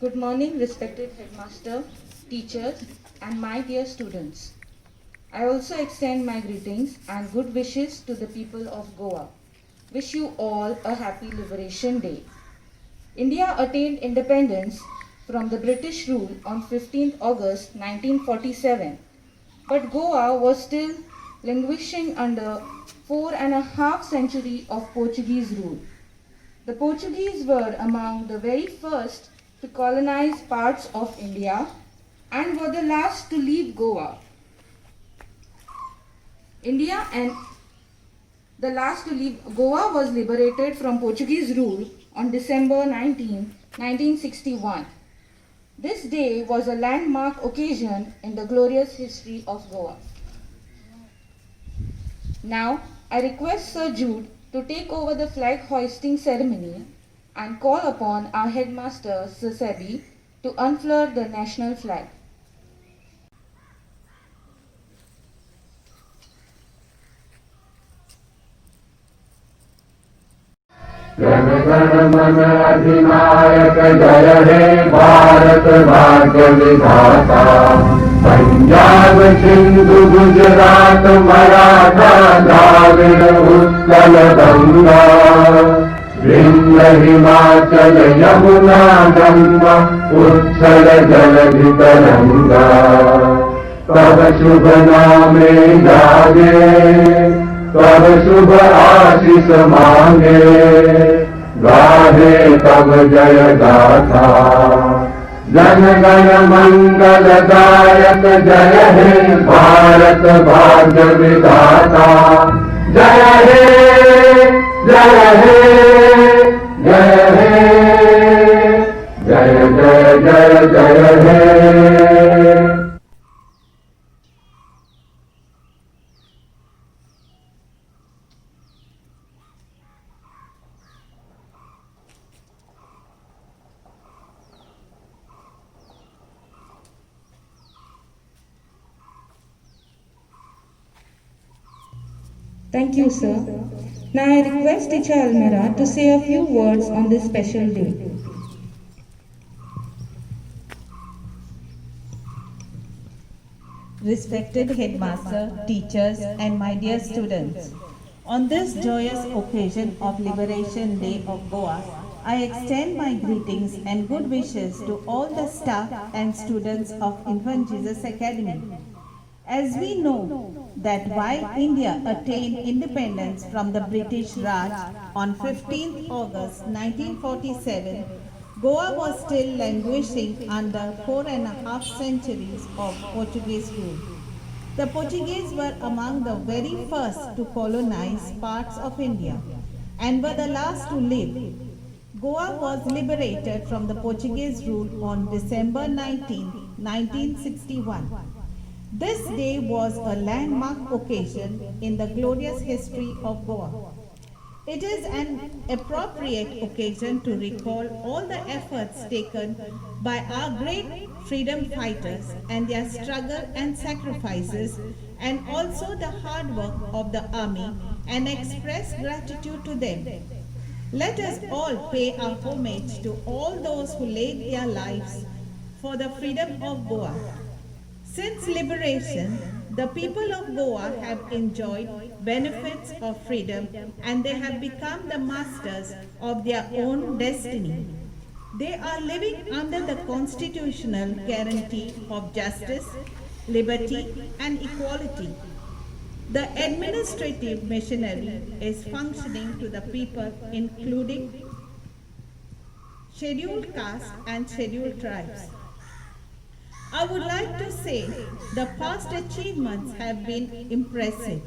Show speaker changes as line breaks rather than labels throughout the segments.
Good morning, respected headmaster, teachers, and my dear students. I also extend my greetings and good wishes to the people of Goa. Wish you all a happy Liberation Day. India attained independence from the British rule on 15th August 1947, but Goa was still languishing under 4.5 centuries of Portuguese rule. The Portuguese were among the very first to colonize parts of India and were the last to leave Goa. India and the last to leave Goa was liberated from Portuguese rule on December 19, 1961. This day was a landmark occasion in the glorious history of Goa. Now, I request Sir Jude to take over the flag hoisting ceremony and call upon our headmaster, Sir Sebi, to unfurl the national flag.
Jana Gana मन अधिनायक जय हे भारत भाग्य विधाता। पंजाब सिंधु गुजरात मराठा द्राविड़ उत्कल गंगा। विंध्य हिमाचल यमुना गंगा उच्छल जलधि तरंगा। तब शुभ नामे जागे तब शुभ आशीष मांगे। गाहे तब जय गाथा जन गण मंगल दायक जय हे भारत भाग्य विधाता। जय हे जय हे जय हे जय जय जय जय हे।
Thank you, sir. Now I request Teacher Almira to say a few words on this special day.
Respected headmaster, teachers, and my dear students, on this joyous occasion of Liberation Day of Goa, I extend my greetings and good wishes to all the staff and students of Infant Jesus Academy. As we know that while India attained independence from the British Raj on 15th August 1947, Goa was still languishing under 4.5 centuries of Portuguese rule. The Portuguese were among the very first to colonize parts of India and were the last to leave. Goa was liberated from the Portuguese rule on December 19, 1961. This day was a landmark occasion in the glorious history of Goa. It is an appropriate occasion to recall all the efforts taken by our great freedom fighters and their struggle and sacrifices, and also the hard work of the army, and express gratitude to them. Let us all pay our homage to all those who laid their lives for the freedom of Goa. Since liberation, the people of Goa have enjoyed benefits of freedom and they have become the masters of their own destiny. They are living under the constitutional guarantee of justice, liberty, and equality. The administrative machinery is functioning to the people, including scheduled castes and scheduled tribes. I would like to say the past achievements have been impressive.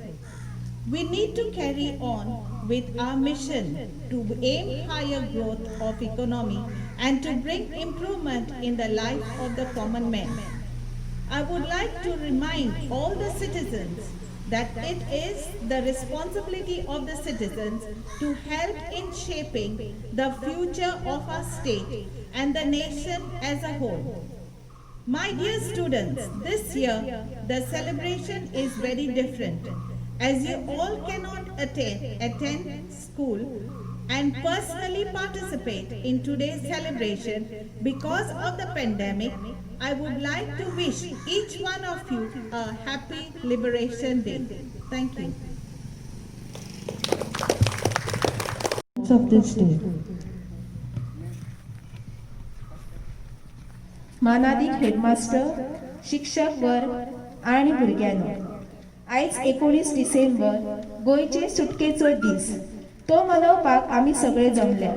We need to carry on with our mission to aim higher growth of economy and to bring improvement in the life of the common man. I would like to remind all the citizens that it is the responsibility of the citizens to help in shaping the future of our state and the nation as a whole. My dear students, this year the celebration is very different. As you all cannot attend school, and personally participate in today's celebration because of the pandemic, I would like to wish each one of you a happy Liberation Day. Thank you.
Of this day. मानादी headmaster, शिक्षक वर्ग आणि भुरग्यांनो, आयज 19 December गोंयचे सुटकेचो दीस. तो मनोवपाक आमी सगळे जमल्या.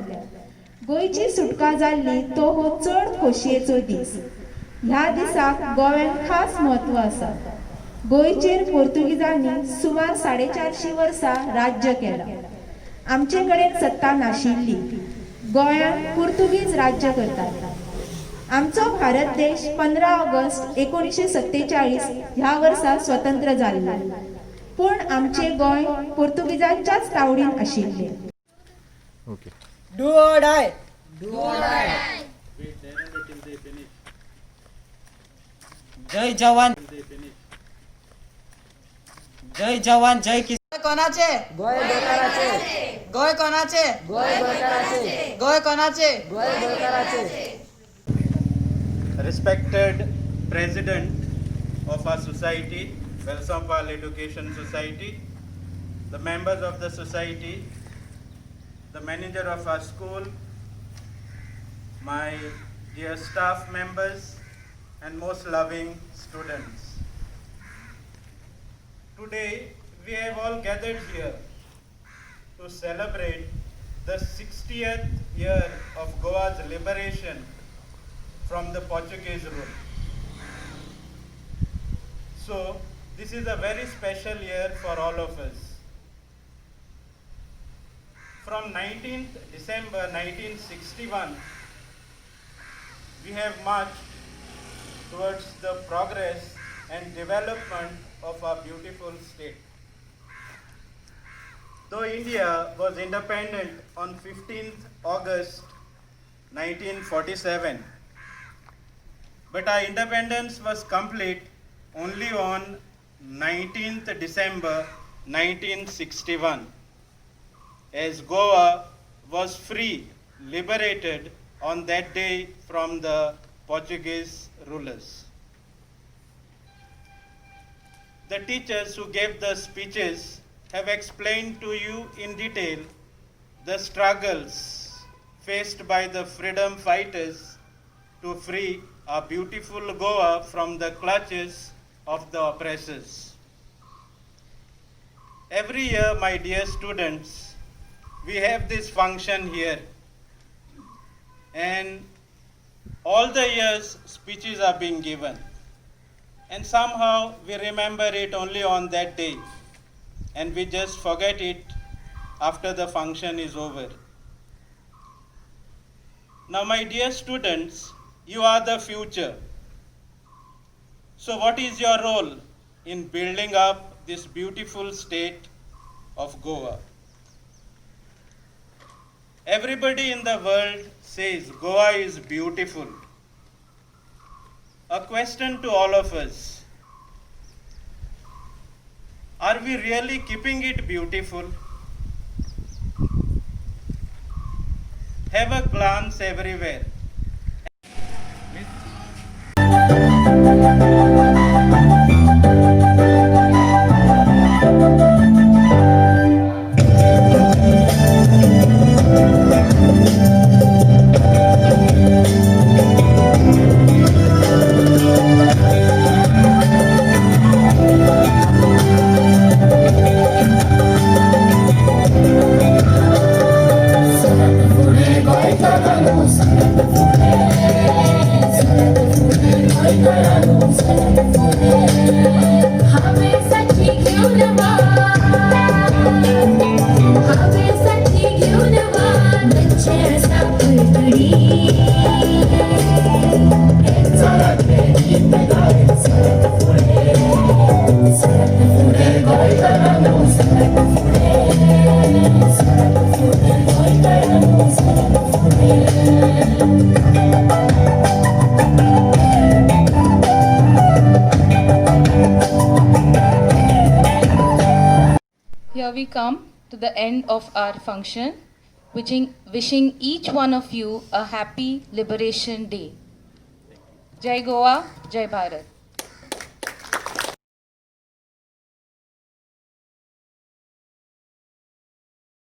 गोंयची सुटका जाल्ली तो हो चड खोशयेचो दीस. ह्या दिसाक गोव्यान खास म्हत्व आसा. गोंयचेर पोर्तुगीजांनी सुमार 450 वर्सां राज्य केलां. आमचे कडेन सत्ता नाशिल्ली. गोंयांत पुर्तुगीज राज्य करतात. आमचो भारत देश 15 ऑगस्ट 1947 ह्या वर्सा स्वतंत्र जाल्लो. पूण आमचे गोंय पोर्तुगीजांच्याच तावडीन आशिल्लें.
Do or die. जय जवान जय किसान. कोणाचे? गोय गोयकाराचे. गोय कोणाचे? गोय गोयकाराचे. गोय कोणाचे? गोय गोयकाराचे.
Respected President of our society, Welsampal Education Society, the members of the society, the manager of our school, my dear staff members, and most loving students. Today, we have all gathered here to celebrate the 60th year of Goa's liberation from the Portuguese rule. So, this is a very special year for all of us. From 19th December 1961, we have marched towards the progress and development of our beautiful state. Though India was independent on 15th August 1947, but our independence was complete only on 19th December 1961, as Goa was free, liberated on that day from the Portuguese rulers. The teachers who gave the speeches have explained to you in detail the struggles faced by the freedom fighters to free our beautiful Goa from the clutches of the oppressors. Every year, my dear students, we have this function here, and all the years speeches are being given, and somehow we remember it only on that day, and we just forget it after the function is over. Now, my dear students, you are the future. So what is your role in building up this beautiful state of Goa? Everybody in the world says Goa is beautiful. A question to all of us. Are we really keeping it beautiful? Have a glance everywhere.
Here we come to the end of our function. wishing each one of you a happy Liberation Day. Jai Goa, Jai Bharat.